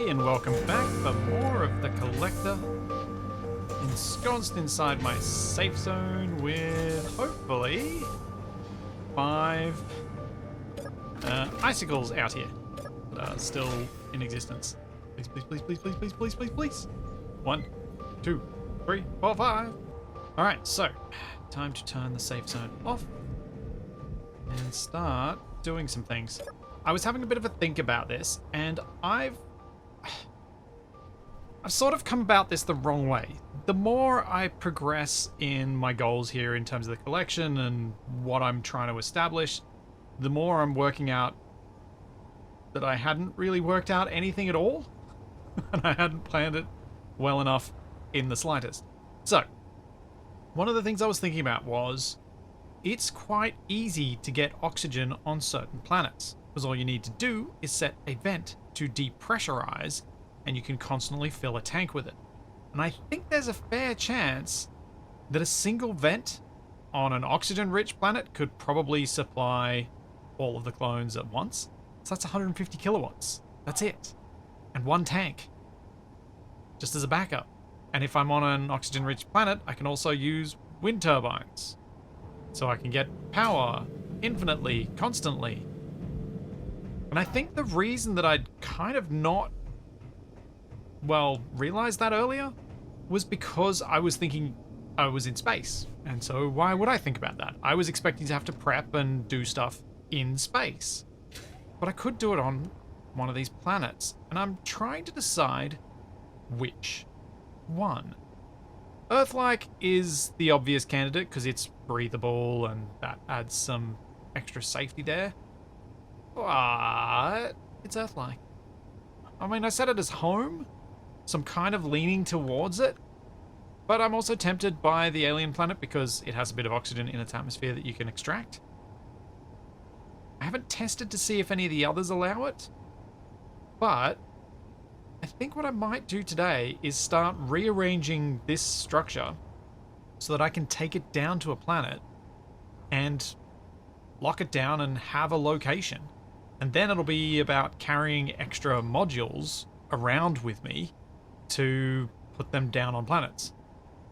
everybody, and welcome back for more of the Collector, ensconced inside my safe zone with, hopefully, 5 icicles out here that are still in existence. Please, please, please, please, please, please, please, please, please. 1, 2, 3, 4, 5. Alright, so, time to turn the safe zone off and start doing some things. I was having a bit of a think about this, and I've sort of come about this the wrong way. The more I progress in my goals here in terms of the collection and what I'm trying to establish, the more I'm working out that I hadn't really worked out anything at all, and I hadn't planned it well enough in the slightest. So, one of the things I was thinking about was, it's quite easy to get oxygen on certain planets, because all you need to do is set a vent to depressurize, and you can constantly fill a tank with it. And I think there's a fair chance that a single vent on an oxygen-rich planet could probably supply all of the clones at once. So that's 150 kilowatts. That's it. And one tank. Just as a backup. And if I'm on an oxygen-rich planet, I can also use wind turbines. So I can get power infinitely, constantly. And I think the reason that I'd kind of not realized that earlier was because I was thinking I was in space. And so why would I think about that? I was expecting to have to prep and do stuff in space. But I could do it on one of these planets. And I'm trying to decide which one. Earth-like is the obvious candidate because it's breathable and that adds some extra safety there. But it's Earth-like. I mean, I set it as home, so I'm kind of leaning towards it, but I'm also tempted by the alien planet because it has a bit of oxygen in its atmosphere that you can extract. I haven't tested to see if any of the others allow it, but I think what I might do today is start rearranging this structure so that I can take it down to a planet and lock it down and have a location. And then it'll be about carrying extra modules around with me to put them down on planets.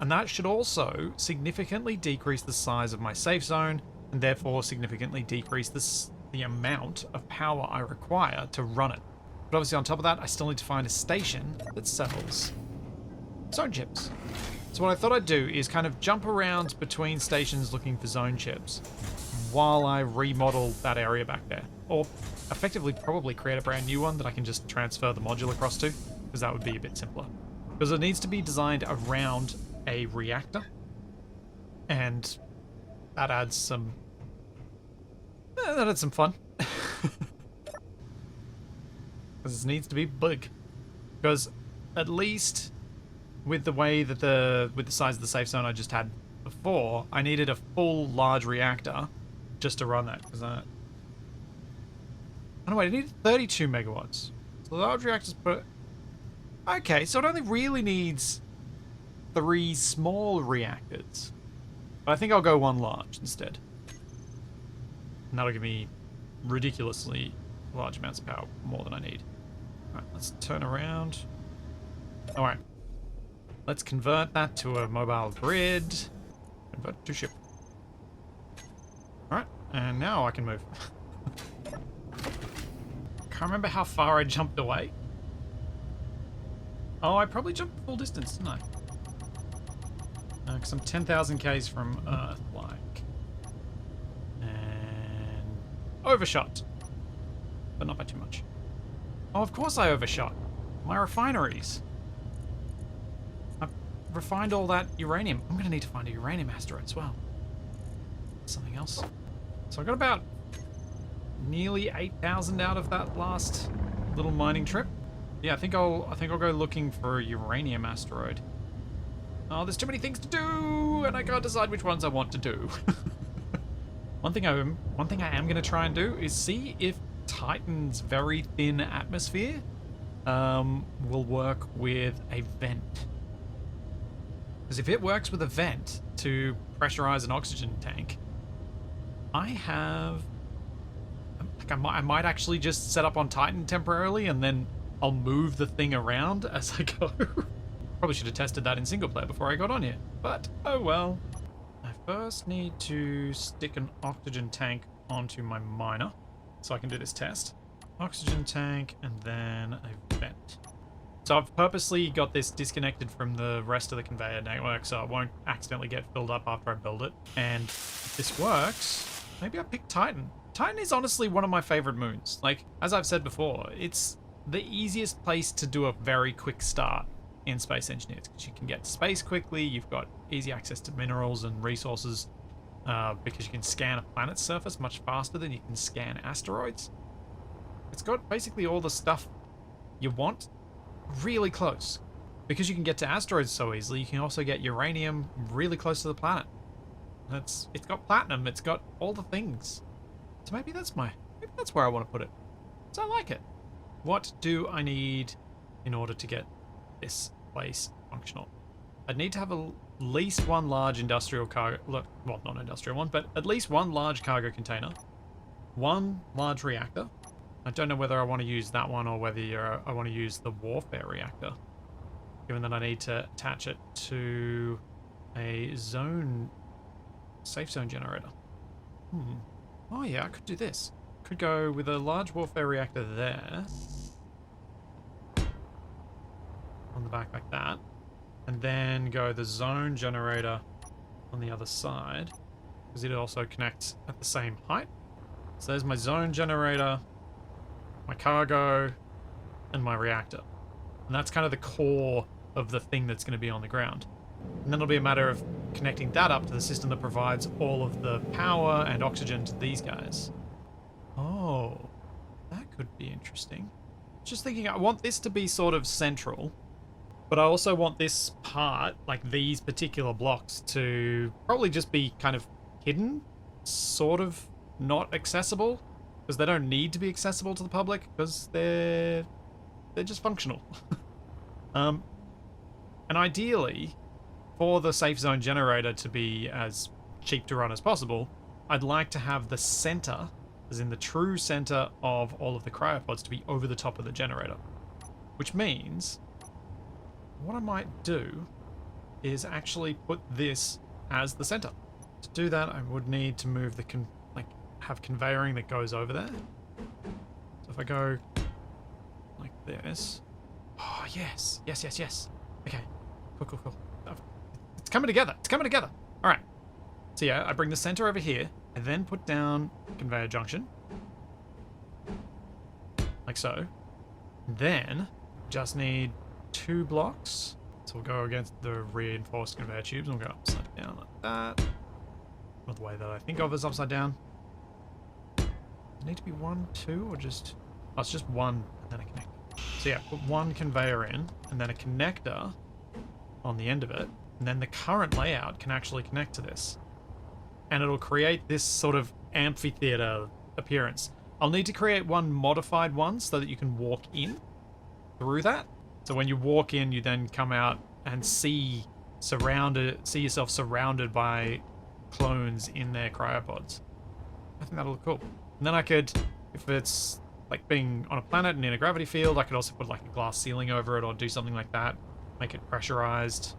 And that should also significantly decrease the size of my safe zone and therefore significantly decrease the amount of power I require to run it. But obviously on top of that, I still need to find a station that sells zone chips. So what I thought I'd do is kind of jump around between stations looking for zone chips while I remodel that area back there. Or effectively probably create a brand new one that I can just transfer the module across to, because that would be a bit simpler. Because it needs to be designed around a reactor, and that adds some fun. Because it needs to be big. Because at least with the way that with the size of the safe zone I just had before, I needed a full large reactor just to run that. Because oh wait, I needed 32 megawatts. So the large reactors put. Okay, so it only really needs 3 small reactors. But I think I'll go 1 large instead. And that'll give me ridiculously large amounts of power, more than I need. Alright, let's turn around. Alright. Let's convert that to a mobile grid. Convert to ship. Alright, and now I can move. Can't remember how far I jumped away. Oh, I probably jumped full distance, didn't I? Because I'm 10,000 Ks from Earth, like. And overshot. But not by too much. Oh, of course I overshot. My refineries. I've refined all that uranium. I'm going to need to find a uranium asteroid as well. Something else. So I got about nearly 8,000 out of that last little mining trip. Yeah, I think I'll go looking for a uranium asteroid. Oh, there's too many things to do, and I can't decide which ones I want to do. One thing I am going to try and do is see if Titan's very thin atmosphere will work with a vent. Because if it works with a vent to pressurize an oxygen tank, I have... Like I might actually just set up on Titan temporarily and then I'll move the thing around as I go. Probably should have tested that in single player before I got on here, but oh well. I first need to stick an oxygen tank onto my miner so I can do this test. Oxygen tank and then a vent. So I've purposely got this disconnected from the rest of the conveyor network so it won't accidentally get filled up after I build it. And if this works, maybe I pick Titan. Titan is honestly one of my favorite moons. Like, as I've said before, it's the easiest place to do a very quick start in Space Engineers because you can get to space quickly, you've got easy access to minerals and resources because you can scan a planet's surface much faster than you can scan asteroids. It's got basically all the stuff you want really close. Because you can get to asteroids so easily, you can also get uranium really close to the planet. It's got platinum, it's got all the things. So maybe that's where I want to put it. So I like it. What do I need in order to get this place functional? I'd need to have at least one large industrial cargo, well, not industrial one, but at least one large cargo container, one large reactor. I don't know whether I want to use that one or whether I want to use the warfare reactor, given that I need to attach it to a safe zone generator. Oh yeah, I could do this. Could go with a large warfare reactor there, on the back like that, and then go the zone generator on the other side, because it also connects at the same height. So there's my zone generator, my cargo, and my reactor. And that's kind of the core of the thing that's going to be on the ground. And then it'll be a matter of connecting that up to the system that provides all of the power and oxygen to these guys. Oh, that could be interesting. Just thinking, I want this to be sort of central, but I also want this part, like these particular blocks, to probably just be kind of hidden, sort of not accessible, because they don't need to be accessible to the public, because they're just functional. And ideally, for the safe zone generator to be as cheap to run as possible, I'd like to have the center, as in the true center of all of the cryopods, to be over the top of the generator. Which means, what I might do is actually put this as the center. To do that, I would need to move the have conveyoring that goes over there. So if I go like this. Oh, yes. Yes. Okay. Cool. It's coming together. All right. So yeah, I bring the center over here and then put down conveyor junction. Like so. Then just need 2 blocks. So we'll go against the reinforced conveyor tubes and we'll go upside down like that. Not the way that I think of as upside down. Does it need to be 1, 2, or just... Oh, it's just 1 and then a connector. So yeah, put 1 conveyor in and then a connector on the end of it. And then the current layout can actually connect to this. And it'll create this sort of amphitheater appearance. I'll need to create one modified one so that you can walk in through that. So when you walk in, you then come out and see yourself surrounded by clones in their cryopods. I think that'll look cool. And then I could, if it's like being on a planet and in a gravity field, I could also put like a glass ceiling over it or do something like that. Make it pressurized,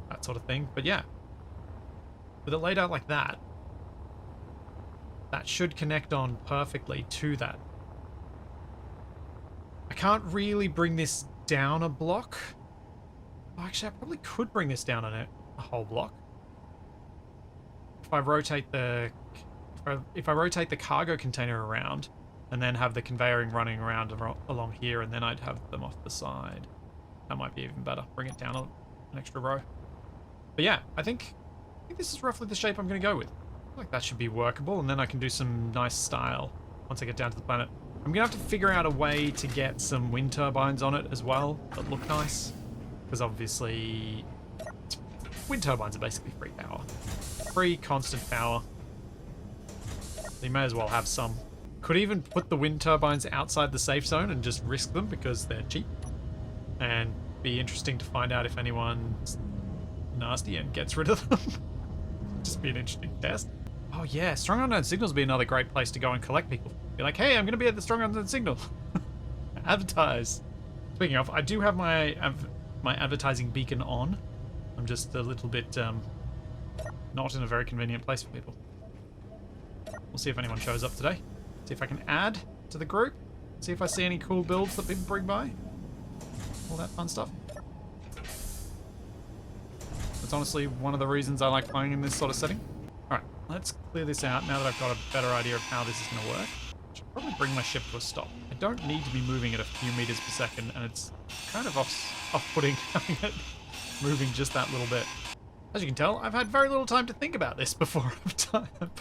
that sort of thing. But yeah, with it laid out like that, that should connect on perfectly to that. I can't really bring this down a block. Oh, actually, I probably could bring this down a whole block. If I rotate the cargo container around and then have the conveyoring running around along here, and then I'd have them off the side. That might be even better. Bring it down an extra row. But yeah, I think this is roughly the shape I'm going to go with. I feel like that should be workable, and then I can do some nice style once I get down to the planet. I'm going to have to figure out a way to get some wind turbines on it as well that look nice. Because obviously, wind turbines are basically free power. Free, constant power. So you may as well have some. Could even put the wind turbines outside the safe zone and just risk them because they're cheap. And be interesting to find out if anyone's nasty and gets rid of them. Just be an interesting test. Oh yeah, Strong Unknown Signals would be another great place to go and collect people. Be like, hey, I'm going to be at the Strong Unknown Signal. Advertise. Speaking of, I do have my advertising beacon on. I'm just a little bit not in a very convenient place for people. We'll see if anyone shows up today. See if I can add to the group. See if I see any cool builds that people bring by. All that fun stuff. That's honestly one of the reasons I like playing in this sort of setting. Alright, let's clear this out now that I've got a better idea of how this is going to work. I should probably bring my ship to a stop. I don't need to be moving at a few meters per second, and it's kind of off-putting having it moving just that little bit. As you can tell, I've had very little time to think about this before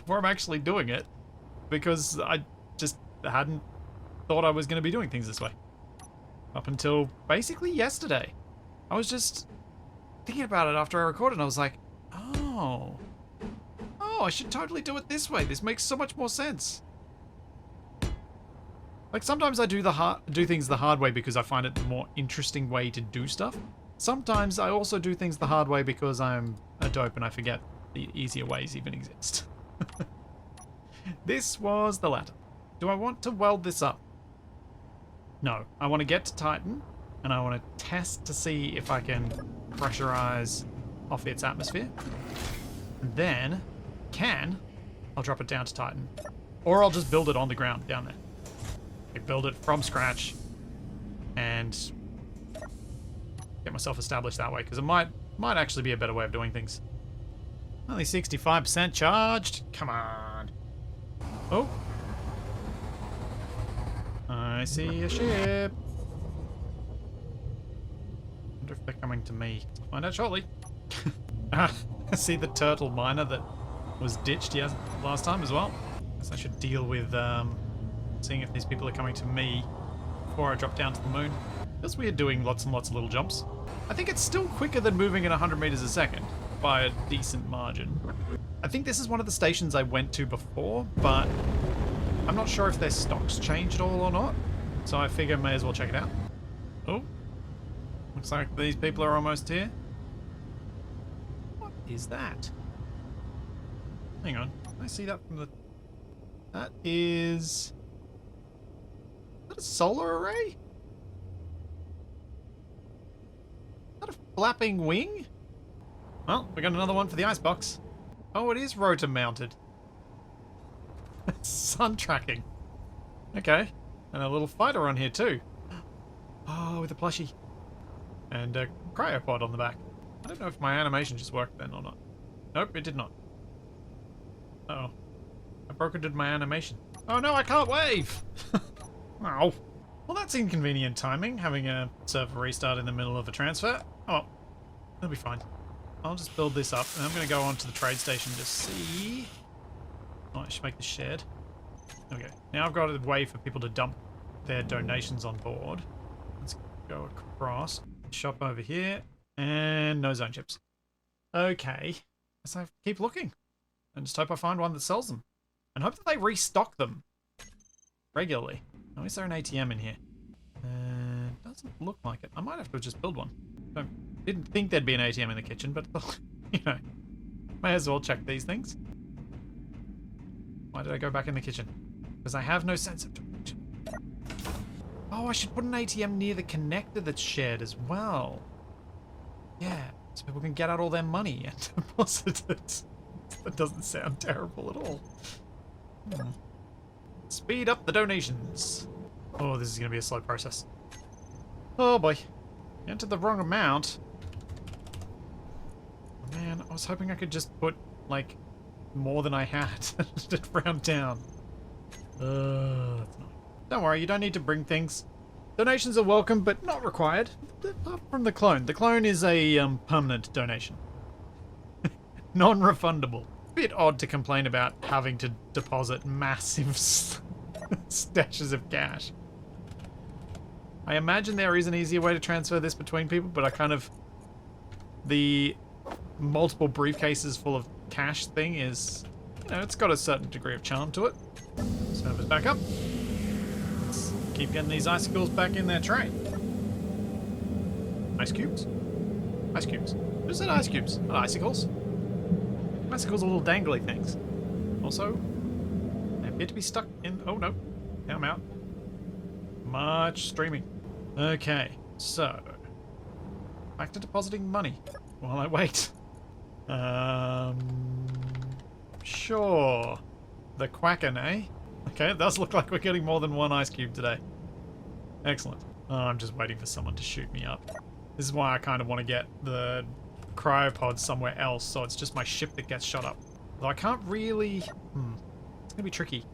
I'm actually doing it, because I just hadn't thought I was going to be doing things this way. Up until basically yesterday. I was just thinking about it after I recorded, and I was like, oh, I should totally do it this way. This makes so much more sense. Like, sometimes I do things the hard way because I find it the more interesting way to do stuff. Sometimes I also do things the hard way because I'm a dope and I forget the easier ways even exist. This was the latter. Do I want to weld this up? No. I want to get to Titan, and I want to test to see if I can pressurize off its atmosphere. And then, I'll drop it down to Titan. Or I'll just build it on the ground down there. Like, build it from scratch and get myself established that way, because it might actually be a better way of doing things. Only 65% charged. Come on. Oh. I see a ship. Wonder if they're coming to me. I'll find out shortly. I see the turtle miner that was ditched last time as well. Guess I should deal with seeing if these people are coming to me before I drop down to the moon. Feels weird doing lots and lots of little jumps. I think it's still quicker than moving at 100 meters a second by a decent margin. I think this is one of the stations I went to before, but I'm not sure if their stocks changed at all or not. So I figure I may as well check it out. Oh. Looks like these people are almost here. What is that? Hang on. Can I see that from the... That is that a solar array? Is that a flapping wing? Well, we got another one for the icebox. Oh, it is rotor mounted. Sun tracking. Okay. And a little fighter on here too. Oh, with a plushie. And a cryopod on the back. I don't know if my animation just worked then or not. Nope, it did not. Uh-oh. I brokered my animation. Oh no, I can't wave! Oh. Well, that's inconvenient timing, having a server restart in the middle of a transfer. Oh well. It'll be fine. I'll just build this up, and I'm going to go on to the trade station to see... Oh, I should make the shed. There we go. Now I've got a way for people to dump their donations on board. Let's go across. Shop over here. And no zone chips. Okay. So I keep looking. And just hope I find one that sells them. And hope that they restock them regularly. Oh, is there an ATM in here? Doesn't look like it. I might have to just build one. Didn't think there'd be an ATM in the kitchen, but, you know, may as well check these things. Why did I go back in the kitchen? Because I have no sense of direction. Oh, I should put an ATM near the connector that's shared as well. Yeah, so people can get out all their money and deposit it. That doesn't sound terrible at all. Speed up the donations. Oh, this is going to be a slow process. Oh boy. Entered the wrong amount. Oh, man, I was hoping I could just put, like, more than I had to round down. That's not... Don't worry, you don't need to bring things. Donations are welcome, but not required. Apart from the clone. The clone is a permanent donation. Non-refundable. Bit odd to complain about having to deposit massive stashes of cash. I imagine there is an easier way to transfer this between people, but I kind of... The multiple briefcases full of cash thing is... You know, it's got a certain degree of charm to it. Servers back up. Let's keep getting these icicles back in their tray. Ice cubes? Ice cubes. Who said ice cubes? Not icicles. Icicles are little dangly things. Also, they appear to be stuck in... Oh no. Now I'm out. Much streaming. Okay. So, back to depositing money while I wait. Sure. The Quacken, eh? Okay, it does look like we're getting more than one ice cube today. Excellent. Oh, I'm just waiting for someone to shoot me up. This is why I kind of want to get the cryopod somewhere else, so it's just my ship that gets shot up. Though I can't really... It's going to be tricky.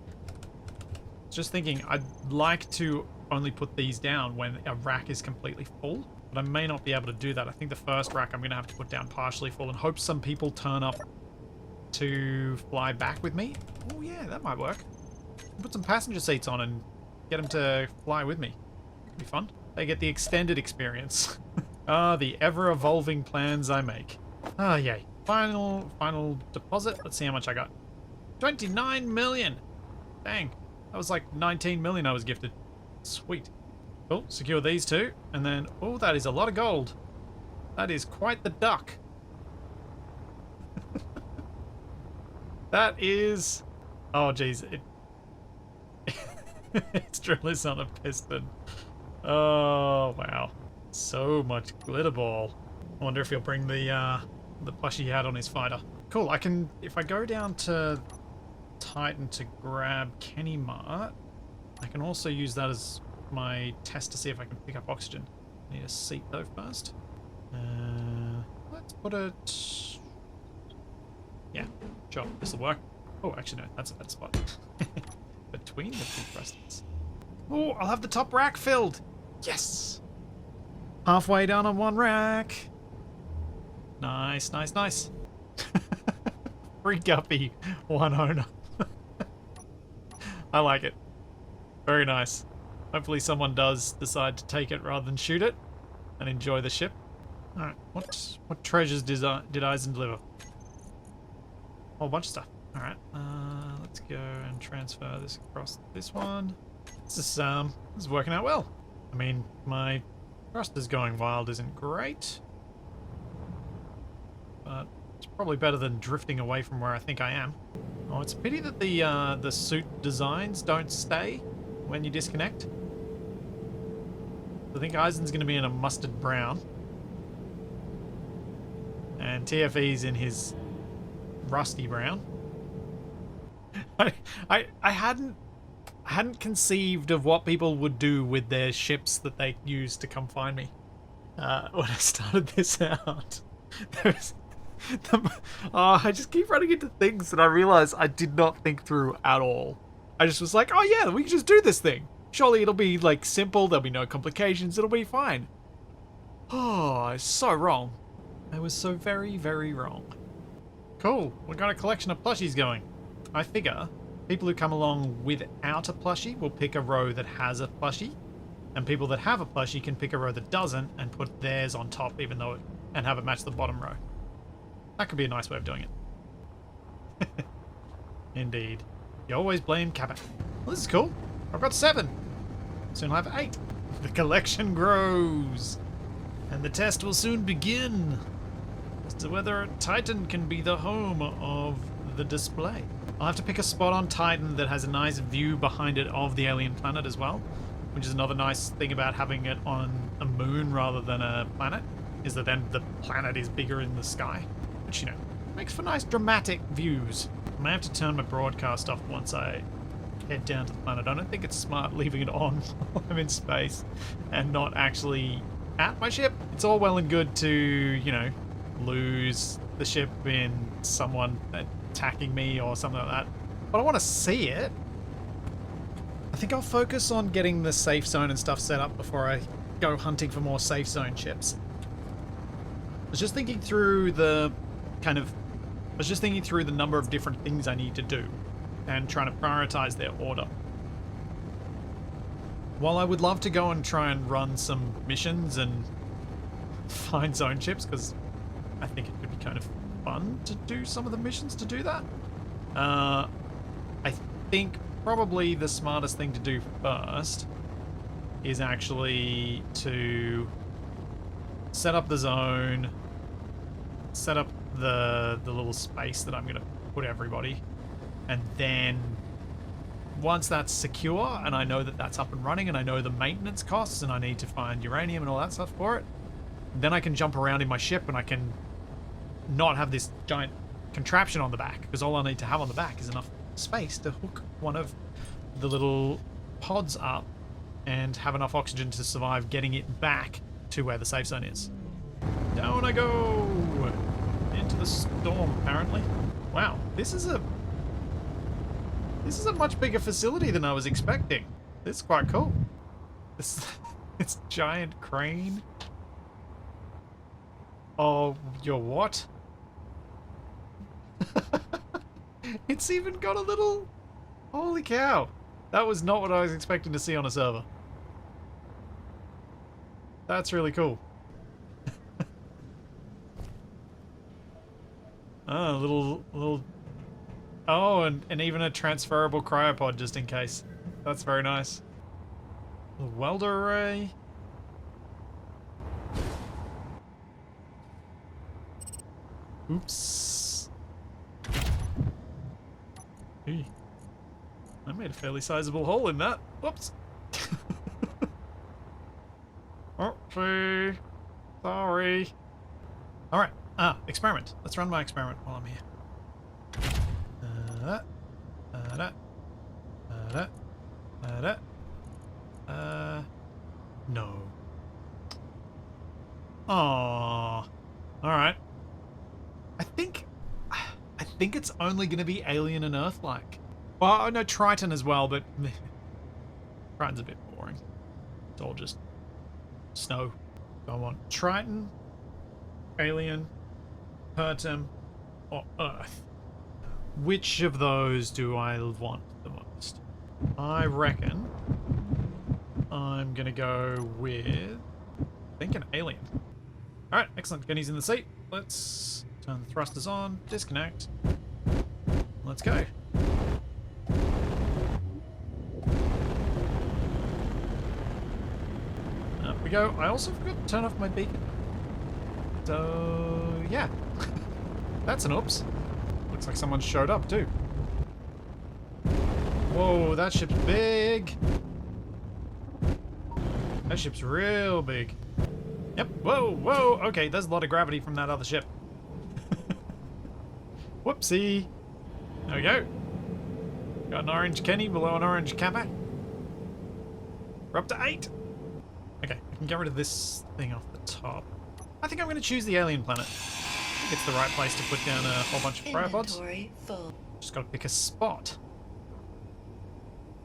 Just thinking, I'd like to only put these down when a rack is completely full, but I may not be able to do that. I think the first rack I'm going to have to put down partially full and hope some people turn up to fly back with me. Oh yeah, that might work. Put some passenger seats on and get them to fly with me. Could be fun. They get the extended experience. Ah, the ever-evolving plans I make. Ah, yay. Final deposit. Let's see how much I got. 29 million! Dang. That was like 19 million I was gifted. Sweet. Oh, secure these two. And then, oh, that is a lot of gold. That is quite the duck. That is... Oh, jeez. Its drill is on a piston. Oh, wow. So much glitter ball. I wonder if he'll bring the plushie he had on his fighter. Cool, I can... If I go down to Titan to grab Kenny Mart, I can also use that as my test to see if I can pick up oxygen. I need a seat though first. Let's put it... Yeah, sure, this'll work. Oh, actually no, that's a bad spot. Between the two thrusters. Oh, I'll have the top rack filled! Yes! Halfway down on one rack. Nice, nice, nice. Free guppy, one owner. I like it. Very nice. Hopefully someone does decide to take it rather than shoot it and enjoy the ship. Alright, what treasures did Eisen deliver? A whole bunch of stuff. Alright, let's go and transfer this across this one. This is working out well. I mean, my thrusters going wild isn't great, but it's probably better than drifting away from where I think I am. Oh, it's a pity that the suit designs don't stay when you disconnect. I think Eisen's going to be in a mustard brown, and TFE's in his rusty brown. I hadn't conceived of what people would do with their ships that they use to come find me when I started this out. I just keep running into things that I realize I did not think through at all. I just was like, oh yeah, we can just do this thing. Surely it'll be like simple, there'll be no complications, it'll be fine. Oh, I was so wrong. I was so very, very wrong. Cool, we got a collection of plushies going. I figure people who come along without a plushie will pick a row that has a plushie, and people that have a plushie can pick a row that doesn't and put theirs on top, even though and have it match the bottom row. That could be a nice way of doing it. Indeed. You always blame Cabot. Well, this is cool. I've got 7. Soon I'll have 8. The collection grows. And the test will soon begin as to whether Titan can be the home of the display. I'll have to pick a spot on Titan that has a nice view behind it of the alien planet as well, which is another nice thing about having it on a moon rather than a planet, is that then the planet is bigger in the sky, which, you know, makes for nice dramatic views. I may have to turn my broadcast off once I head down to the planet. I don't think it's smart leaving it on while I'm in space and not actually at my ship. It's all well and good to, you know, lose the ship in someone attacking me or something like that, but I want to see it. I think I'll focus on getting the safe zone and stuff set up before I go hunting for more safe zone ships. I was just thinking through the number of different things I need to do and trying to prioritize their order. While I would love to go and try and run some missions and find zone ships, because I think it could be kind of fun to do some of the missions to do that. I think probably the smartest thing to do first is actually to set up the zone, set up the little space that I'm going to put everybody, and then once that's secure and I know that that's up and running and I know the maintenance costs and I need to find uranium and all that stuff for it, then I can jump around in my ship and I can not have this giant contraption on the back, because all I need to have on the back is enough space to hook one of the little pods up and have enough oxygen to survive getting it back to where the safe zone is. Down I go! Into the storm, apparently. Wow, this is a much bigger facility than I was expecting. This is quite cool. This giant crane. Oh, you're what? It's even got a little... Holy cow. That was not what I was expecting to see on a server. That's really cool. Oh, a little... Oh, and even a transferable cryopod just in case. That's very nice. A welder array. Oops. Hey. I made a fairly sizable hole in that. Whoops. Oopsie. Sorry. Alright. Experiment. Let's run my experiment while I'm here. No. Aww. Alright. I think it's only going to be alien and Earth-like. Well, no, Triton as well, but Triton's a bit boring. It's all just snow. I want Triton, alien, Pertum, or Earth. Which of those do I want the most? I reckon I'm going to go with, I think, an alien. Alright, excellent. Gunny's in the seat. Let's turn the thrusters on, disconnect. Let's go. Up we go. I also forgot to turn off my beacon. So, yeah. That's an oops. Looks like someone showed up too. Whoa, that ship's big. That ship's real big. Yep. Whoa, whoa. Okay, there's a lot of gravity from that other ship. Whoopsie. There we go. Got an orange Kenny below an orange Kappa. We're up to 8. Okay, I can get rid of this thing off the top. I think I'm going to choose the alien planet. I think it's the right place to put down a whole bunch of cryopods. Just got to pick a spot.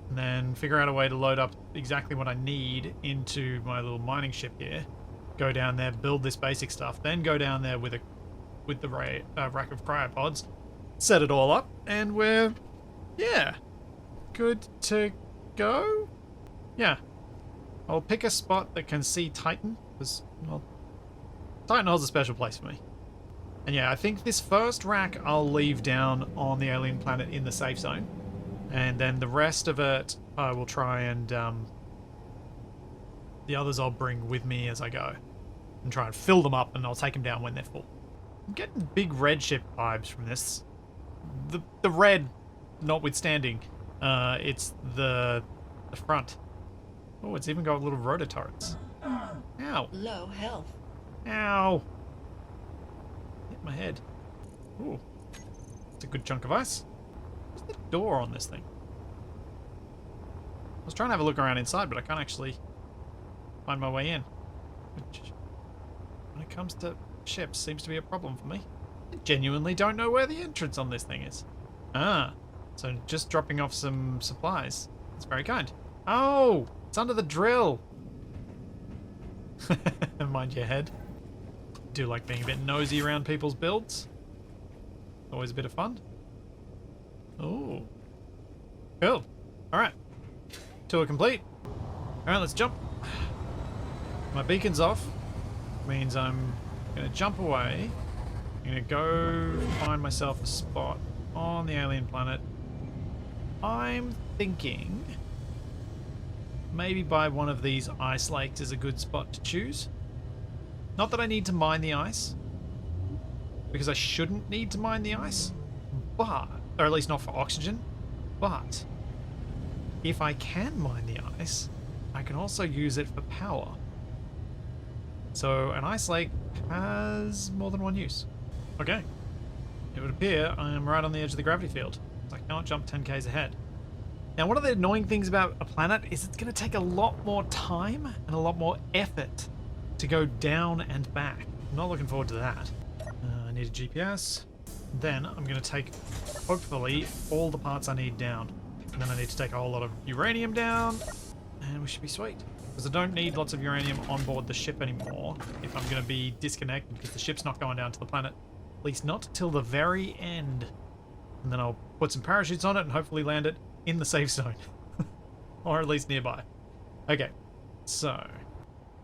And then figure out a way to load up exactly what I need into my little mining ship here. Go down there, build this basic stuff, then go down there with the rack of cryopods, set it all up, and we're, yeah, good to go? Yeah. I'll pick a spot that can see Titan, because, well, Titan holds a special place for me. And yeah, I think this first rack I'll leave down on the alien planet in the safe zone. And then the rest of it I will try and, the others I'll bring with me as I go. And try and fill them up, and I'll take them down when they're full. I'm getting big red ship vibes from this. The red notwithstanding, it's the front. Oh, it's even got little rotor turrets. Ow. Low health. Ow. Hit my head. Ooh. It's a good chunk of ice. Where's the door on this thing? I was trying to have a look around inside, but I can't actually find my way in. Which, when it comes to ships, seems to be a problem for me. I genuinely don't know where the entrance on this thing is. Ah. So just dropping off some supplies. That's very kind. Oh! It's under the drill! Mind your head. Do like being a bit nosy around people's builds. Always a bit of fun. Oh. Cool. Alright. Tour complete. Alright, let's jump. My beacon's off. Means I'm gonna jump away. I'm gonna go find myself a spot on the alien planet. I'm thinking maybe by one of these ice lakes is a good spot to choose. Not that I need to mine the ice, because I shouldn't need to mine the ice, but, or at least not for oxygen, but if I can mine the ice, I can also use it for power. So an ice lake has more than one use. Okay. It would appear I am right on the edge of the gravity field. So I cannot jump 10k's ahead. Now, one of the annoying things about a planet is it's going to take a lot more time and a lot more effort to go down and back. I'm not looking forward to that. I need a GPS. Then I'm going to take, hopefully, all the parts I need down. And then I need to take a whole lot of uranium down. And we should be sweet. Because I don't need lots of uranium on board the ship anymore if I'm going to be disconnected because the ship's not going down to the planet. At least not till the very end. And then I'll put some parachutes on it and hopefully land it in the safe zone. Or at least nearby. Okay, so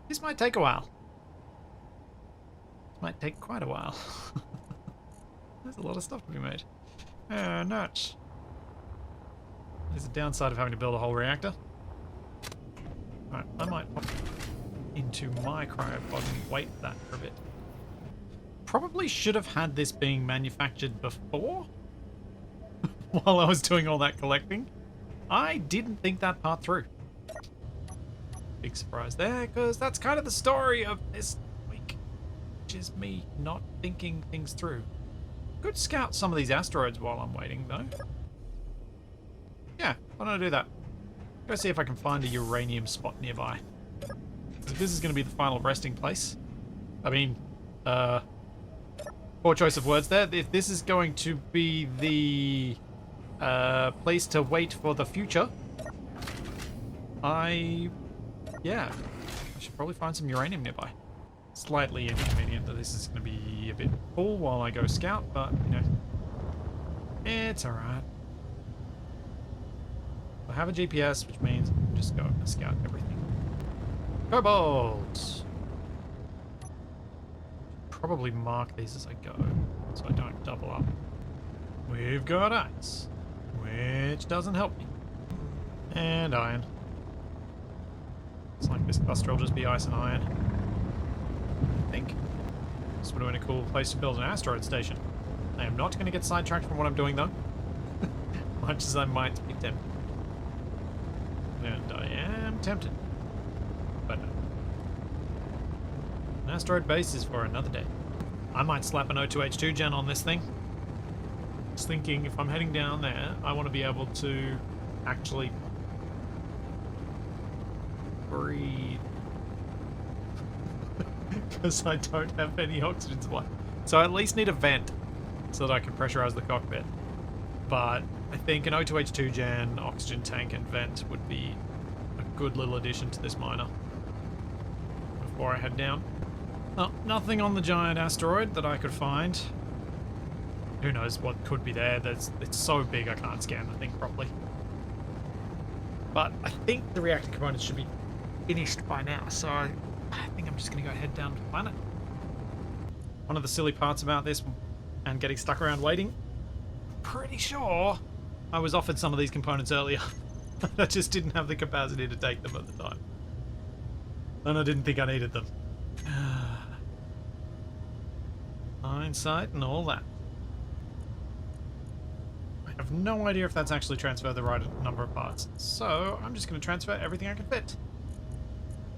this might take a while. This might take quite a while. There's a lot of stuff to be made. Oh, nuts. There's a downside of having to build a whole reactor. Alright, I might pop into my cryopod and wait that for a bit. Probably should have had this being manufactured before. While I was doing all that collecting. I didn't think that part through. Big surprise there, because that's kind of the story of this week. Which is me not thinking things through. Could scout some of these asteroids while I'm waiting, though. Yeah, why don't I do that? Go see if I can find a uranium spot nearby. If this is going to be the final resting place. I mean, poor choice of words there. If this is going to be the place to wait for the future, I should probably find some uranium nearby. Slightly inconvenient that this is going to be a bit full while I go scout, but, you know, it's alright. I have a GPS, which means I can just go and scout everything. Cobalt! Probably mark these as I go, so I don't double up. We've got ice, which doesn't help me. And iron. It's like this cluster will just be ice and iron. I think. This would have been a cool place to build an asteroid station. I am not going to get sidetracked from what I'm doing, though. Much as I might be tempted. And I am tempted. But no. An asteroid base is for another day. I might slap an O2H2 gen on this thing. Just thinking if I'm heading down there, I want to be able to actually breathe. Because I don't have any oxygen supply. So I at least need a vent so that I can pressurize the cockpit. But I think an O2H2 gen, oxygen tank and vent would be a good little addition to this miner. Before I head down. Oh, nothing on the giant asteroid that I could find. Who knows what could be there. It's so big I can't scan the thing properly. But I think the reactor components should be finished by now, so I think I'm just going to go head down to the planet. One of the silly parts about this and getting stuck around waiting, pretty sure I was offered some of these components earlier. I just didn't have the capacity to take them at the time. And I didn't think I needed them. Hindsight and all that. I have no idea if that's actually transferred the right number of parts. So I'm just going to transfer everything I can fit.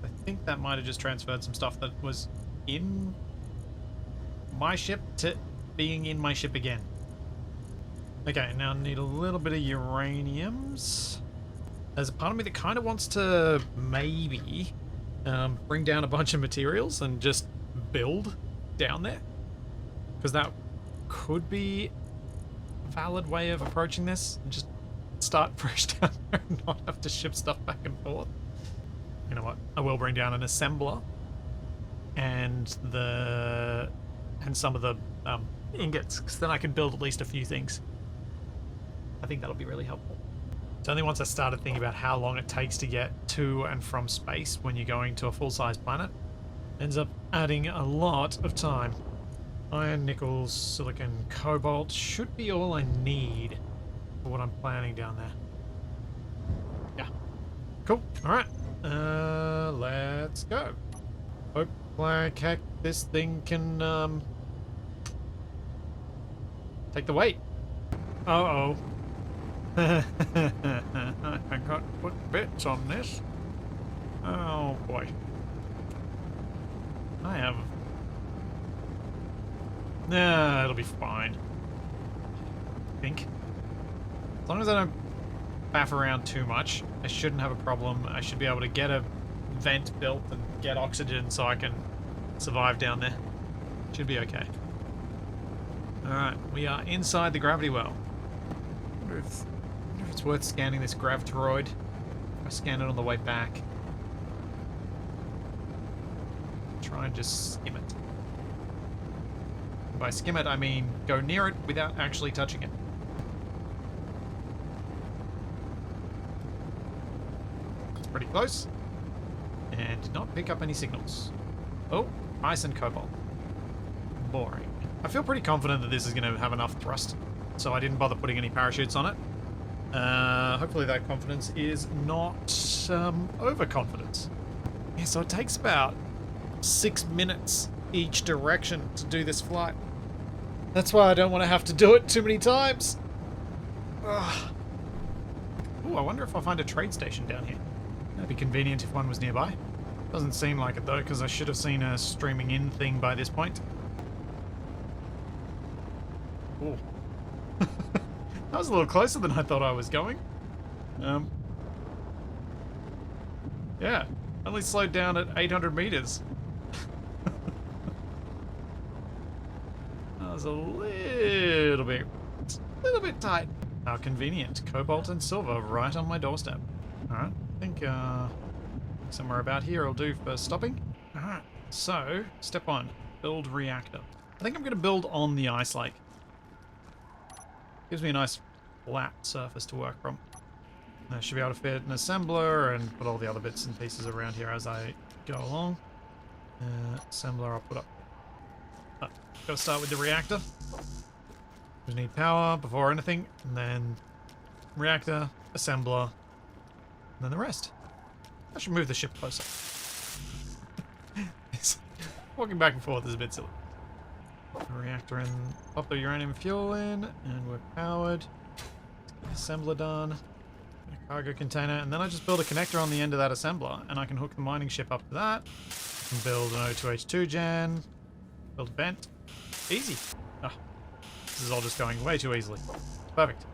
I think that might have just transferred some stuff that was in my ship to being in my ship again. Okay, now I need a little bit of uraniums. There's a part of me that kind of wants to maybe bring down a bunch of materials and just build down there. Because that could be a valid way of approaching this. And just start fresh down there and not have to ship stuff back and forth. You know what? I will bring down an assembler and some of the ingots, because then I can build at least a few things. I think that'll be really helpful. It's only once I started thinking about how long it takes to get to and from space when you're going to a full-size planet, ends up adding a lot of time. Iron, nickel, silicon, cobalt should be all I need for what I'm planning down there. Yeah. Cool. Alright. Let's go. Hope like heck this thing can take the weight. Uh-oh. I got to put bits on this. Oh boy. I have... Nah, it'll be fine. I think. As long as I don't faff around too much, I shouldn't have a problem. I should be able to get a vent built and get oxygen so I can survive down there. Should be okay. Alright, we are inside the gravity well. I wonder if it's worth scanning this gravitoroid. I scan it on the way back. Try and just skim it. By skim it, I mean go near it without actually touching it. It's pretty close. And did not pick up any signals. Oh, ice and cobalt. Boring. I feel pretty confident that this is going to have enough thrust, so I didn't bother putting any parachutes on it. Hopefully that confidence is not overconfidence. Yeah, so it takes about 6 minutes each direction to do this flight. That's why I don't want to have to do it too many times. Ugh. Ooh, I wonder if I'll find a trade station down here. That'd be convenient if one was nearby. Doesn't seem like it though, because I should have seen a streaming in thing by this point. Ooh. That was a little closer than I thought I was going. Yeah, only slowed down at 800 meters. That was a little bit tight. How convenient. Cobalt and silver right on my doorstep. Alright, I think somewhere about here will do for stopping. Alright, so step 1, build reactor. I think I'm going to build on the ice lake. Gives me a nice flat surface to work from. I should be able to fit an assembler and put all the other bits and pieces around here as I go along. Assembler I'll put up. Gotta start with the reactor. We need power before anything, and then reactor, assembler, and then the rest. I should move the ship closer. Walking back and forth is a bit silly. Reactor in, pop the uranium fuel in, and we're powered. Assembler done. A cargo container, and then I just build a connector on the end of that assembler, and I can hook the mining ship up to that. I can build an O2H2 gen, build a vent. Easy. Ah, this is all just going way too easily. Perfect.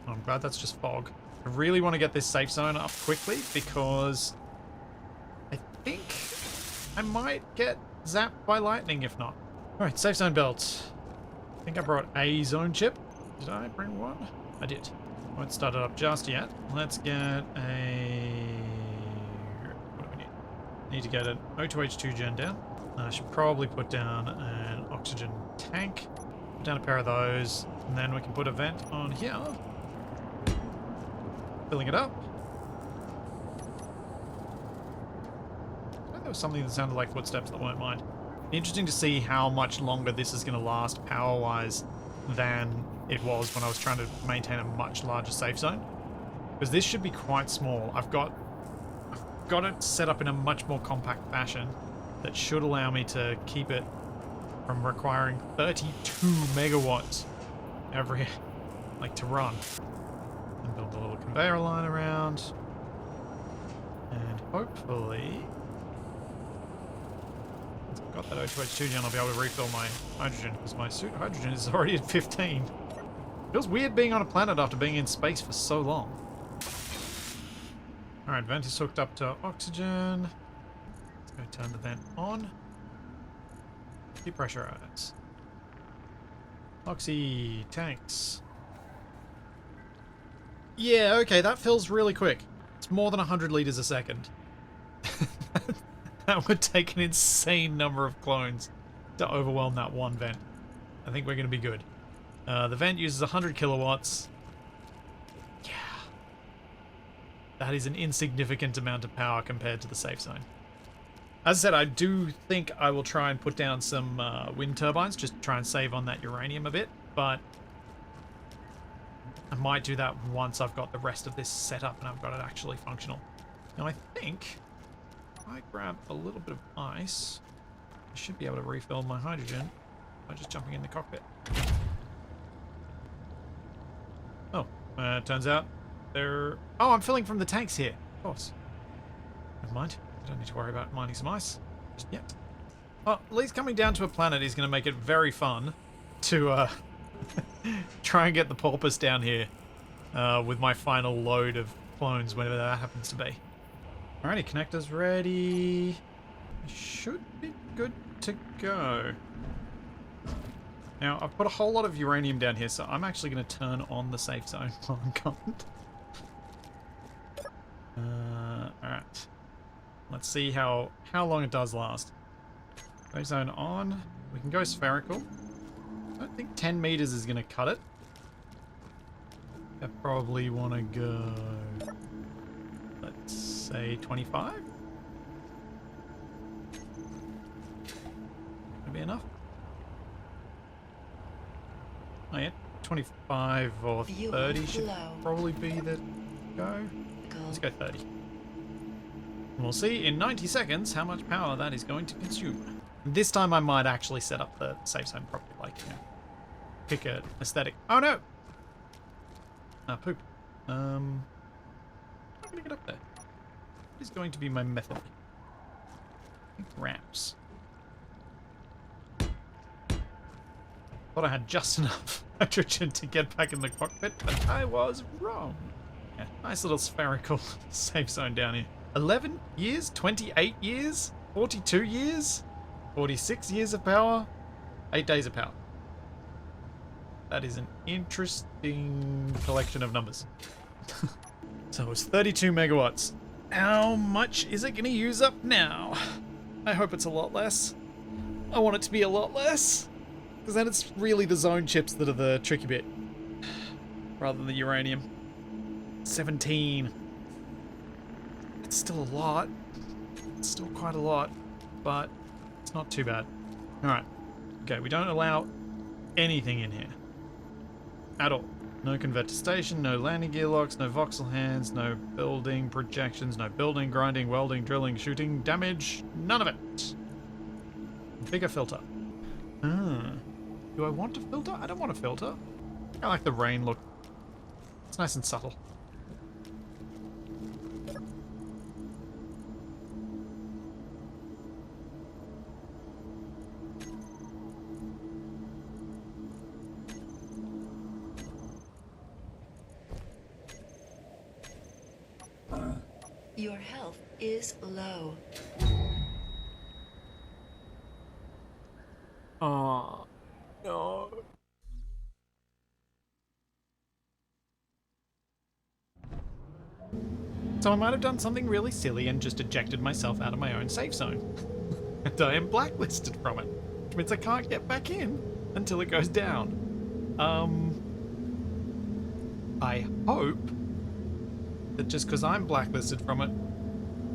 Oh, I'm glad that's just fog. I really want to get this safe zone up quickly because I think I might get zapped by lightning if not. Alright, safe zone built. I think I brought a zone chip. Did I bring one? I did. Won't start it up just yet. Let's get a... What do we need? Need to get an O2H2 gen down. I should probably put down an oxygen tank. Put down a pair of those. And then we can put a vent on here. Filling it up. I think there was something that sounded like footsteps that weren't mine. Interesting to see how much longer this is going to last power-wise than it was when I was trying to maintain a much larger safe zone. Because this should be quite small. I've got it set up in a much more compact fashion that should allow me to keep it from requiring 32 megawatts every, to run. And build a little conveyor line around. And hopefully... once I've got that O2H2 gen, I'll be able to refill my hydrogen, because my suit hydrogen is already at 15. Feels weird being on a planet after being in space for so long. Alright, vent is hooked up to oxygen. Let's go turn the vent on. Depressurize. Oxy tanks. Yeah, okay, that fills really quick. It's more than 100 liters a second. That would take an insane number of clones to overwhelm that one vent. I think we're going to be good. The vent uses 100 kilowatts. Yeah. That is an insignificant amount of power compared to the safe zone. As I said, I do think I will try and put down some wind turbines, just to try and save on that uranium a bit, but I might do that once I've got the rest of this set up and I've got it actually functional. Now I think if I grab a little bit of ice, I should be able to refill my hydrogen by just jumping in the cockpit. Oh, Turns out there... Oh, I'm filling from the tanks here. Of course. Never mind. I don't need to worry about mining some ice just yet. Well, at least coming down to a planet is going to make it very fun to try and get the porpoise down here with my final load of clones, whenever that happens to be. Alrighty, connectors ready. Should be good to go. Now, I've put a whole lot of uranium down here, so I'm actually going to turn on the safe zone while I'm gone. Alright. Let's see how long it does last. Safe zone on. We can go spherical. I don't think 10 meters is going to cut it. I probably want to go... Let's say 25? Gonna be enough? Oh yeah, 25 or 30 should probably be the go. Let's go 30. And we'll see in 90 seconds how much power that is going to consume. This time I might actually set up the safe zone properly, like, you know, pick an aesthetic. Oh no! Ah, poop. I'm gonna get up there. What is going to be my method? I think ramps. Thought I had just enough hydrogen to get back in the cockpit, but I was wrong. Yeah, nice little spherical safe zone down here. 11 years? 28 years? 42 years? 46 years of power? 8 days of power. That is an interesting collection of numbers. So it was 32 megawatts. How much is it going to use up now? I hope it's a lot less. I want it to be a lot less. Because then it's really the zone chips that are the tricky bit. Rather than the uranium. 17. It's still a lot. It's still quite a lot. But it's not too bad. Alright. Okay, we don't allow anything in here. At all. No converter station, no landing gear locks, no voxel hands, no building projections, no building, grinding, welding, drilling, shooting, damage. None of it. Bigger filter. Do I want a filter? I don't want a filter. I like the rain look. It's nice and subtle. Your health is low. Oh, no. So I might have done something really silly and just ejected myself out of my own safe zone. And I am blacklisted from it, which means I can't get back in until it goes down. I hope that just because I'm blacklisted from it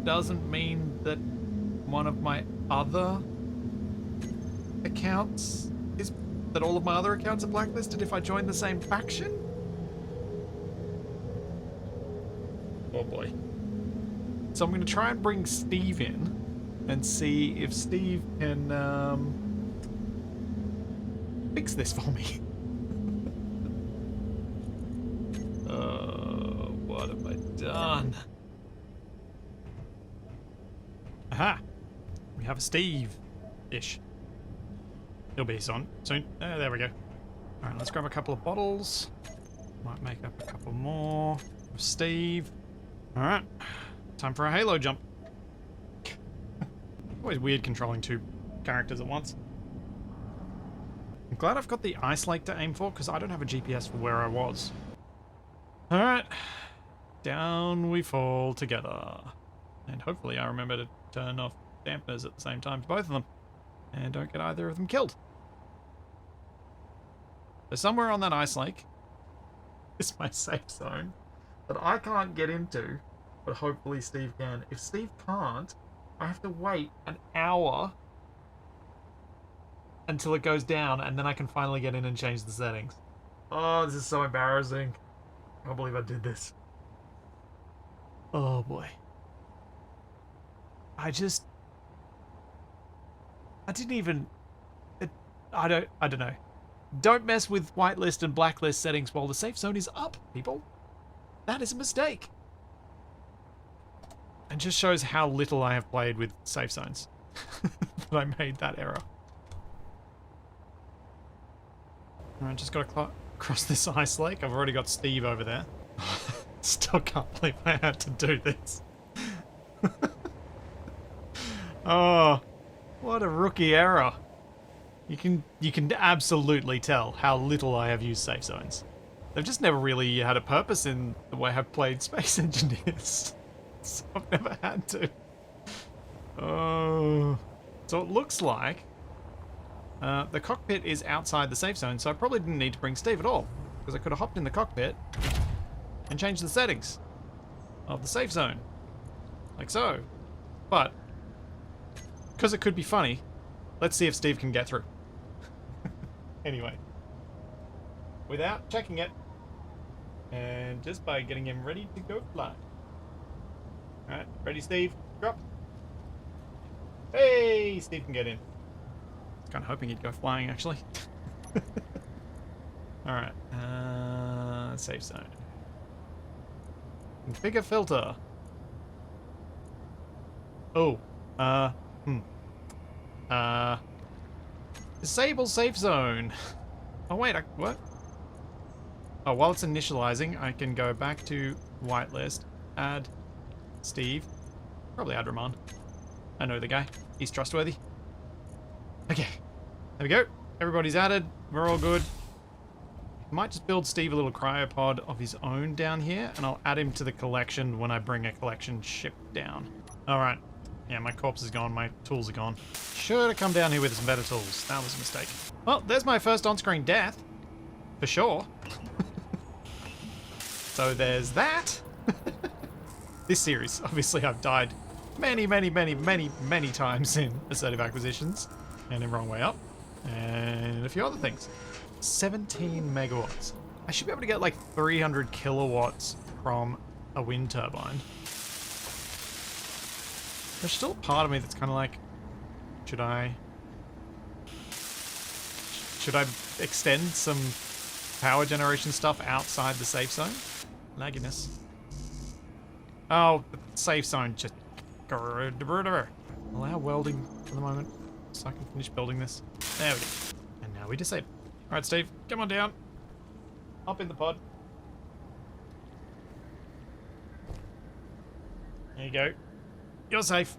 doesn't mean that one of my other accounts is... that all of my other accounts are blacklisted if I join the same faction? Oh boy. So I'm going to try and bring Steve in and see if Steve can fix this for me. What have I done? Aha! We have a Steve-ish. He'll be on soon. There we go. Alright, let's grab a couple of bottles. Might make up a couple more of Steve. Alright. Time for a Halo jump. Always weird controlling two characters at once. I'm glad I've got the ice lake to aim for, because I don't have a GPS for where I was. Alright. Down we fall together. And hopefully I remember to turn off dampeners at the same time to both of them. And don't get either of them killed. So somewhere on that ice lake is my safe zone that I can't get into, but hopefully Steve can. If Steve can't, I have to wait an hour until it goes down, and then I can finally get in and change the settings. Oh, this is so embarrassing. I can't believe I did this. Oh boy. I didn't even... I don't know. Don't mess with whitelist and blacklist settings while the safe zone is up, people. That is a mistake. And just shows how little I have played with safe zones. That I made that error. Alright, just gotta cross this ice lake. I've already got Steve over there. Still can't believe I had to do this. Oh, what a rookie error. You can absolutely tell how little I have used safe zones. They've just never really had a purpose in the way I've played Space Engineers. So I've never had to. Oh. So it looks like the cockpit is outside the safe zone, so I probably didn't need to bring Steve at all, because I could have hopped in the cockpit and changed the settings of the safe zone. Like so. But, because it could be funny, let's see if Steve can get through. Anyway. Without checking it, and just by getting him ready to go fly. Alright, ready, Steve? Drop. Hey, Steve can get in. I was kind of hoping he'd go flying, actually. Alright, safe zone. Configure filter. Oh, disable safe zone. Oh wait, what? Oh, while it's initializing, I can go back to whitelist, add Steve, probably add Rahman. I know the guy, he's trustworthy. Okay, there we go. Everybody's added, we're all good. Might just build Steve a little cryopod of his own down here, and I'll add him to the collection when I bring a collection ship down. Alright. Yeah, my corpse is gone, my tools are gone. Should have come down here with some better tools. That was a mistake. Well, there's my first on-screen death. For sure. So there's that. This series, obviously I've died many times in assertive acquisitions. And in wrong way up. And a few other things. 17 megawatts. I should be able to get like 300 kilowatts from a wind turbine. There's still a part of me that's kind of like, should I extend some power generation stuff outside the safe zone? Lagginess. Oh, the safe zone just... Allow welding for the moment, so I can finish building this. There we go. And now we disable. Alright, Steve, come on down. Hop in the pod. There you go. You're safe.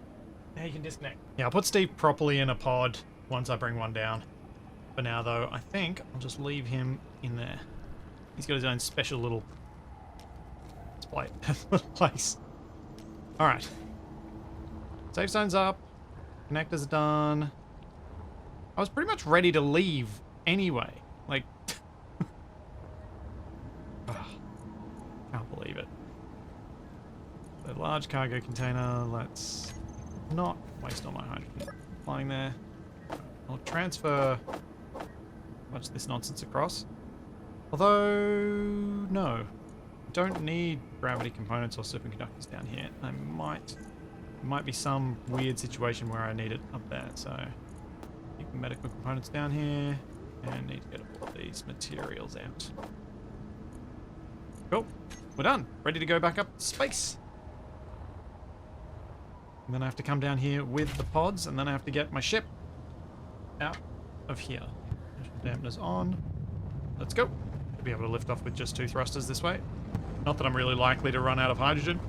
Now you can disconnect. Yeah, I'll put Steve properly in a pod once I bring one down. For now, though, I think I'll just leave him in there. He's got his own special little place. Alright. Safe zone's up. Connectors are done. I was pretty much ready to leave anyway. Like... Can't believe it. The large cargo container, let's not waste all my hydrogen flying there. I'll transfer much of this nonsense across. Although, no. Don't need gravity components or superconductors down here. I might be some weird situation where I need it up there, so keep the medical components down here and need to get all of these materials out. Cool. We're done. Ready to go back up to space. And then I have to come down here with the pods, and then I have to get my ship out of here. Dampeners on. Let's go. We'll be able to lift off with just 2 thrusters this way. Not that I'm really likely to run out of hydrogen,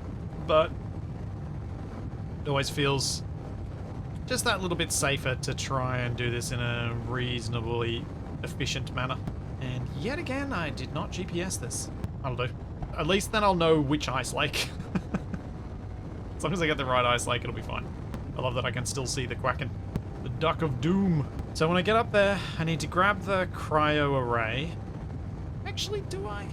but it always feels just that little bit safer to try and do this in a reasonably efficient manner. And yet again, I did not GPS this. I'll do. At least then I'll know which ice lake. As long as I get the right ice lake, it'll be fine. I love that I can still see the Quacken. The Duck of Doom. So when I get up there, I need to grab the cryo array. Actually, do I?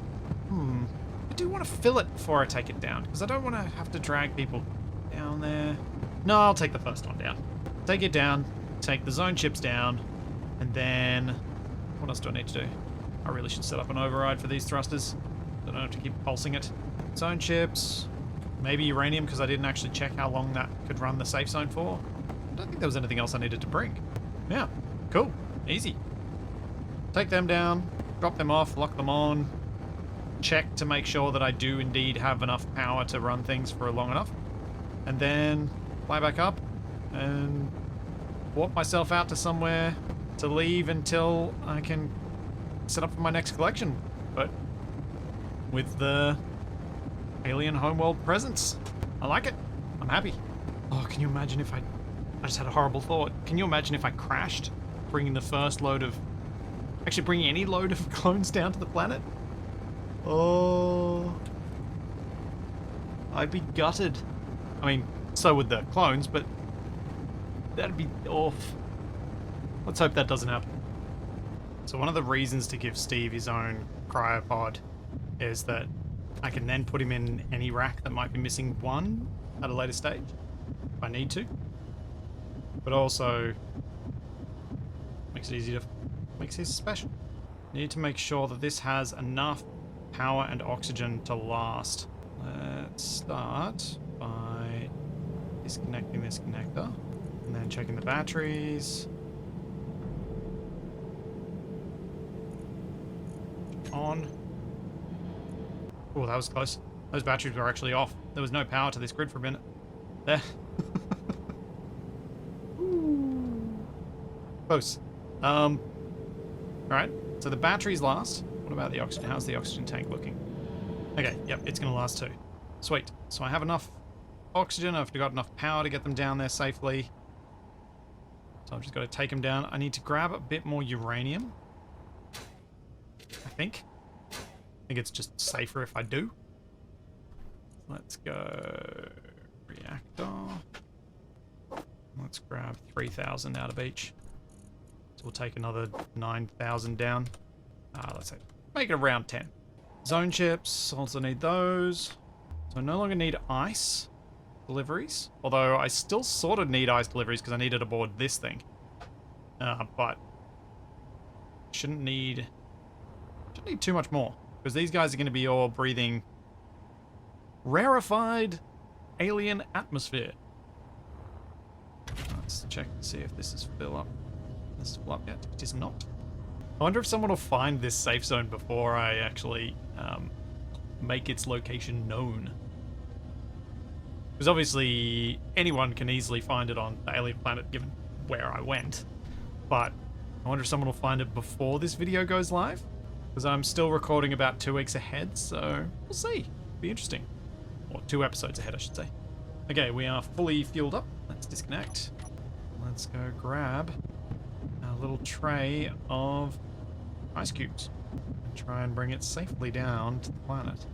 I do want to fill it before I take it down, because I don't want to have to drag people down there. No, I'll take the first one down. Take it down, take the zone chips down, and then... What else do I need to do? I really should set up an override for these thrusters. I don't have to keep pulsing it. Zone chips... Maybe uranium, because I didn't actually check how long that could run the safe zone for. I don't think there was anything else I needed to bring. Yeah, cool. Easy. Take them down, drop them off, lock them on. check to make sure that I do indeed have enough power to run things for long enough. And then fly back up and warp myself out to somewhere to leave until I can set up for my next collection. But with the alien homeworld presence. I like it. I'm happy. Oh, can you imagine if I just had a horrible thought. Can you imagine if I crashed bringing the first load of... Actually, bringing any load of clones down to the planet? Oh... I'd be gutted. I mean, so would the clones, but that'd be off. Let's hope that doesn't happen. So one of the reasons to give Steve his own cryopod is that I can then put him in any rack that might be missing one at a later stage, if I need to. But also makes it easy to... makes it special. Need to make sure that this has enough power and oxygen to last. Let's start by disconnecting this connector and then checking the batteries. On. Oh, that was close. Those batteries were actually off. There was no power to this grid for a minute. There. Close. Alright, so the batteries last. What about the oxygen? How's the oxygen tank looking? Okay, yep, it's gonna last too. Sweet. So I have enough oxygen, I've got enough power to get them down there safely. So I've just got to take them down. I need to grab a bit more uranium. I think it's just safer if I do. Let's go reactor. Let's grab 3,000 out of each. So we'll take another 9,000 down. Let's say make it around 10. Zone chips, also need those. So I no longer need ice deliveries. Although I still sort of need ice deliveries because I need it aboard this thing. But shouldn't need too much more. Because these guys are going to be all breathing rarefied alien atmosphere. Let's check to see if this is full up. This is full up yet. It is not. I wonder if someone will find this safe zone before I actually make its location known. Because obviously anyone can easily find it on the alien planet given where I went. But I wonder if someone will find it before this video goes live. Because I'm still recording about 2 weeks ahead, so we'll see. Be interesting. Or 2 episodes ahead, I should say. Okay, we are fully fueled up. Let's disconnect. Let's go grab a little tray of ice cubes and try and bring it safely down to the planet.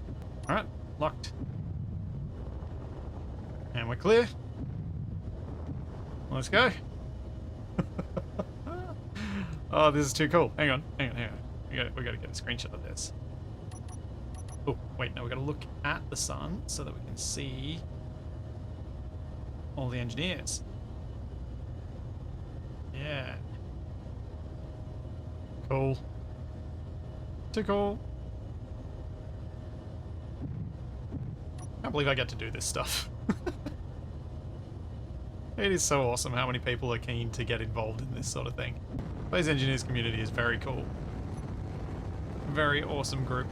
Alright, locked. And we're clear. Let's go. Oh, this is too cool. Hang on. We gotta get a screenshot of this. Oh, wait, no, we gotta look at the sun so that we can see all the engineers. Yeah. Cool. Too cool. Can't believe I get to do this stuff. It is so awesome how many people are keen to get involved in this sort of thing. Space Engineers community is very cool. Very awesome group.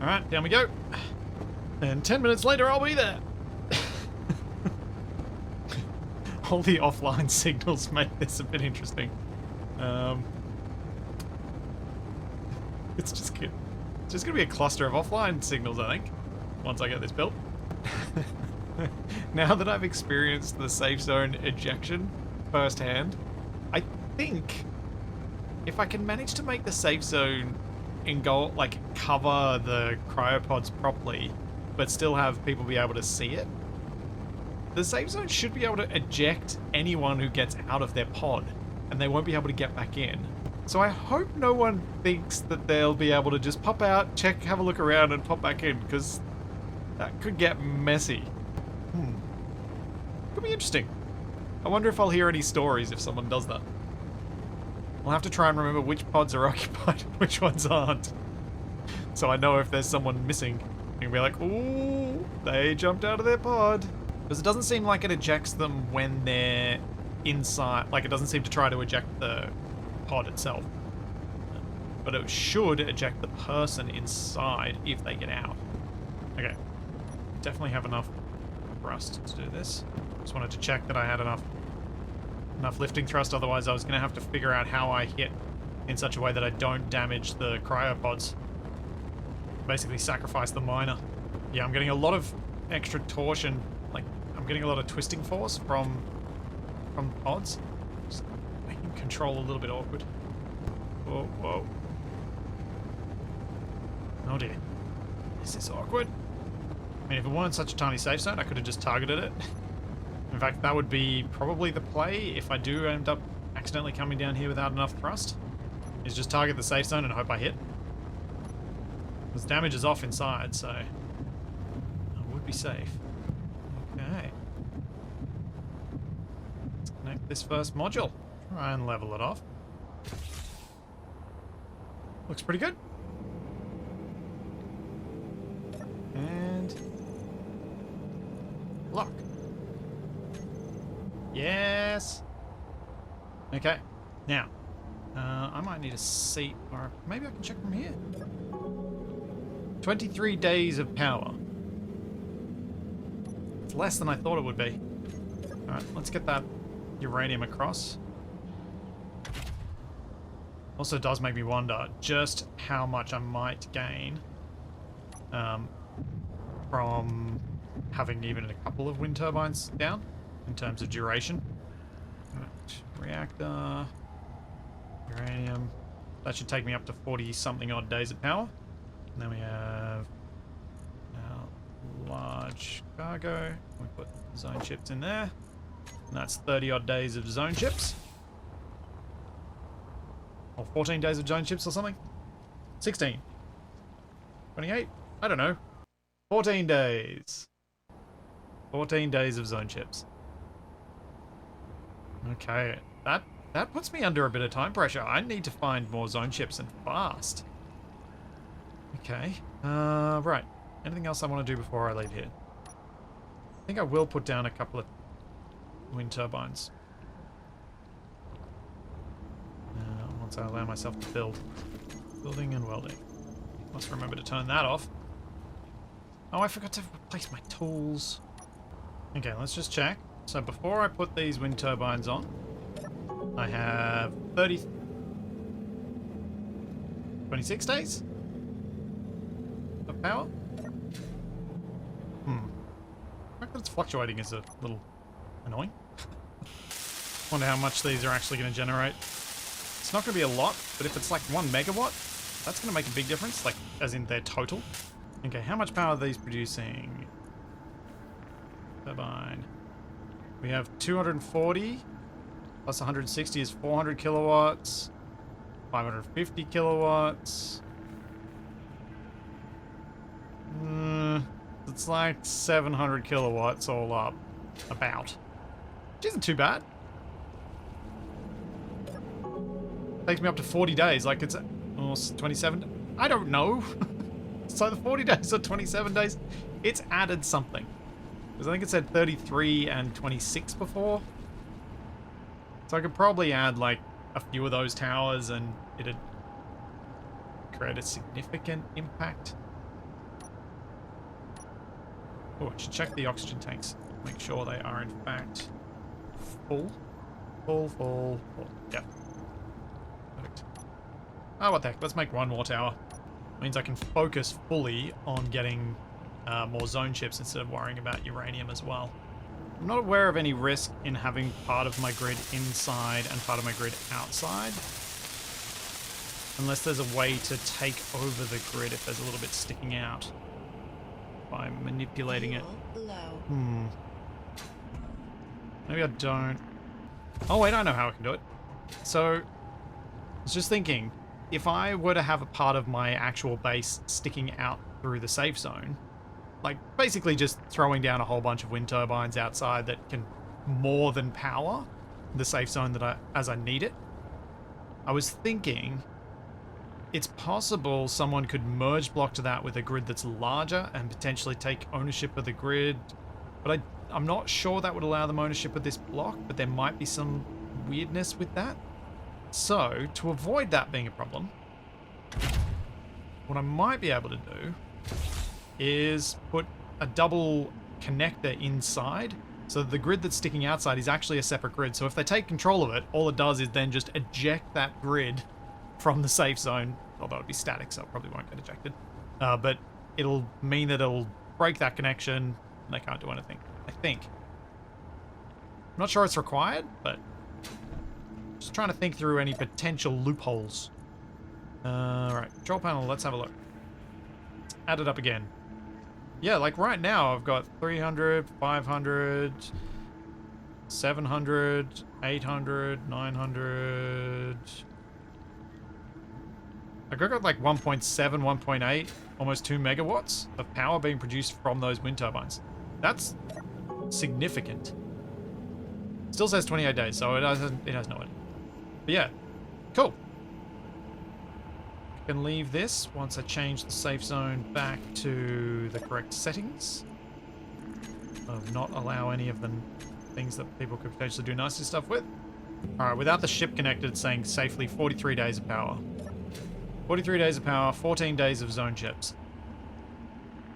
Alright, down we go. And 10 minutes later, I'll be there. All the offline signals make this a bit interesting. It's just good. It's just gonna be a cluster of offline signals, I think, once I get this built. Now that I've experienced the safe zone ejection firsthand, I think if I can manage to make the safe zone engulf, like cover the cryopods properly, but still have people be able to see it, the safe zone should be able to eject anyone who gets out of their pod, and they won't be able to get back in. So I hope no one thinks that they'll be able to just pop out, check, have a look around, and pop back in, because that could get messy. Could be interesting. I wonder if I'll hear any stories if someone does that. I'll have to try and remember which pods are occupied and which ones aren't. So I know if there's someone missing. You can be like, ooh, they jumped out of their pod. Because it doesn't seem like it ejects them when they're inside. Like, it doesn't seem to try to eject the pod itself. but it should eject the person inside if they get out. Okay. Definitely have enough thrust to do this. Just wanted to check that I had enough lifting thrust, otherwise I was going to have to figure out how I hit in such a way that I don't damage the cryopods. Basically sacrifice the miner. Yeah, I'm getting a lot of extra torsion, like I'm getting a lot of twisting force from pods. Just making control a little bit awkward. Whoa, whoa. Oh dear. This is awkward. I mean, if it weren't such a tiny safe zone, I could have just targeted it. In fact, that would be probably the play if I do end up accidentally coming down here without enough thrust. Is just target the safe zone and hope I hit. Because damage is off inside, so I would be safe. Okay. Let's connect this first module. Try and level it off. Looks pretty good. And lock. Yes. Okay. Now, I might need a seat, or maybe I can check from here. 23 days of power. It's less than I thought it would be. Alright, let's get that uranium across. Also does make me wonder just how much I might gain from having even a couple of wind turbines down in terms of duration. Reactor, uranium. That should take me up to 40-something odd days of power. And then we have our large cargo. We put zone chips in there. And that's 30 odd days of zone chips. Or 14 days of zone chips or something. 16. 28? I don't know. 14 days. 14 days of zone chips. Okay, that puts me under a bit of time pressure. I need to find more zone chips and fast. Okay, right. Anything else I want to do before I leave here? I think I will put down a couple of wind turbines. Once I allow myself to build. Building and welding. Must remember to turn that off. Oh, I forgot to replace my tools. Okay, let's just check. So before I put these wind turbines on, I have 26 days of power. The fact that it's fluctuating is a little annoying. Wonder how much these are actually going to generate. It's not going to be a lot, but if it's like 1 megawatt, that's going to make a big difference, like as in their total. Okay, how much power are these producing? Turbine. We have 240 plus 160 is 400 kilowatts. 550 kilowatts. It's like 700 kilowatts all up. About. Which isn't too bad. Takes me up to 40 days. Like it's almost 27. I don't know. So the 40 days or 27 days, it's added something. Because I think it said 33 and 26 before. So I could probably add like a few of those towers and it'd create a significant impact. Oh, I should check the oxygen tanks. Make sure they are in fact full. Full. Yep. Perfect. Oh, what the heck. Let's make one more tower. Means I can focus fully on getting more zone chips instead of worrying about uranium as well. I'm not aware of any risk in having part of my grid inside and part of my grid outside. Unless there's a way to take over the grid if there's a little bit sticking out by manipulating it. Maybe I don't. Oh wait, I know how I can do it. So, I was just thinking, if I were to have a part of my actual base sticking out through the safe zone, like basically just throwing down a whole bunch of wind turbines outside that can more than power the safe zone that as I need it, I was thinking it's possible someone could merge block to that with a grid that's larger and potentially take ownership of the grid, but I'm not sure that would allow them ownership of this block, but there might be some weirdness with that. So, to avoid that being a problem, what I might be able to do is put a double connector inside, so the grid that's sticking outside is actually a separate grid. So if they take control of it, all it does is then just eject that grid from the safe zone, although it'd be static, so it probably won't get ejected. But it'll mean that it'll break that connection, and they can't do anything, I think. I'm not sure it's required, but just trying to think through any potential loopholes. Alright, control panel, let's have a look. Add it up again. Yeah, like right now I've got 300, 500, 700, 800, 900. I've got like 1.7, 1.8, almost 2 megawatts of power being produced from those wind turbines. That's significant. Still says 28 days, so it has no end. But yeah, cool. I can leave this once I change the safe zone back to the correct settings. Of not allow any of the things that people could potentially do nasty stuff with. Alright, without the ship connected, it's saying safely 43 days of power. 43 days of power, 14 days of zone chips.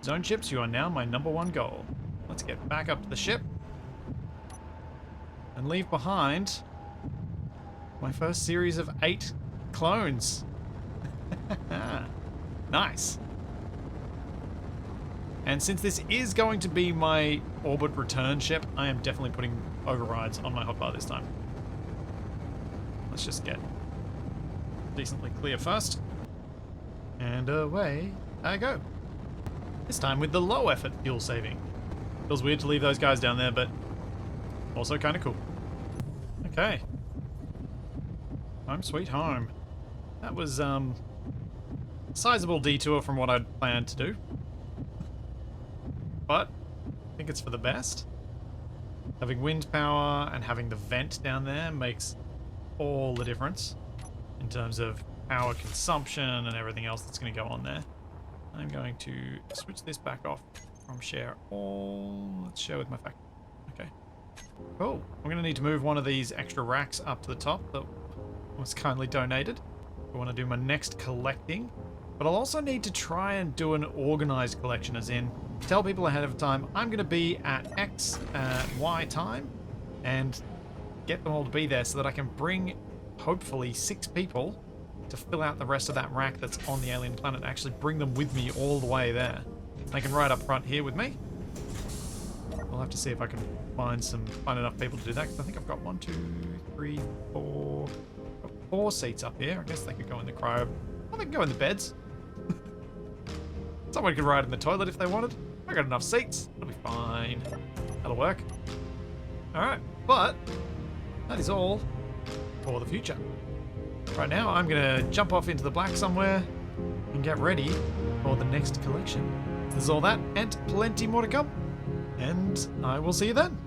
Zone chips, you are now my #1 goal. Let's get back up to the ship. And leave behind my first series of 8 clones. Nice. And since this is going to be my orbit return ship, I am definitely putting overrides on my hotbar this time. Let's just get decently clear first. And away I go. This time with the low effort fuel saving. Feels weird to leave those guys down there, but also kind of cool. Okay. Home sweet home. That was a sizable detour from what I'd planned to do. But I think it's for the best. Having wind power and having the vent down there makes all the difference in terms of power consumption and everything else that's going to go on there. I'm going to switch this back off from share all. Let's share with my factory. Okay. Cool. I'm going to need to move one of these extra racks up to the top that was kindly donated. I want to do my next collecting. But I'll also need to try and do an organized collection, as in tell people ahead of time I'm going to be at X at Y time and get them all to be there so that I can bring hopefully 6 people to fill out the rest of that rack that's on the alien planet, actually bring them with me all the way there. They can ride up front here with me. We'll have to see if I can find enough people to do that, because I think I've got 1, 2, 3, 4, 4 seats up here. I guess they could go in the cryo. Well, they can go in the beds. Someone could ride in the toilet if they wanted. I got enough seats. It'll be fine. That'll work. Alright, but that is all for the future. Right now, I'm going to jump off into the black somewhere and get ready for the next collection. This is all that and plenty more to come. And I will see you then.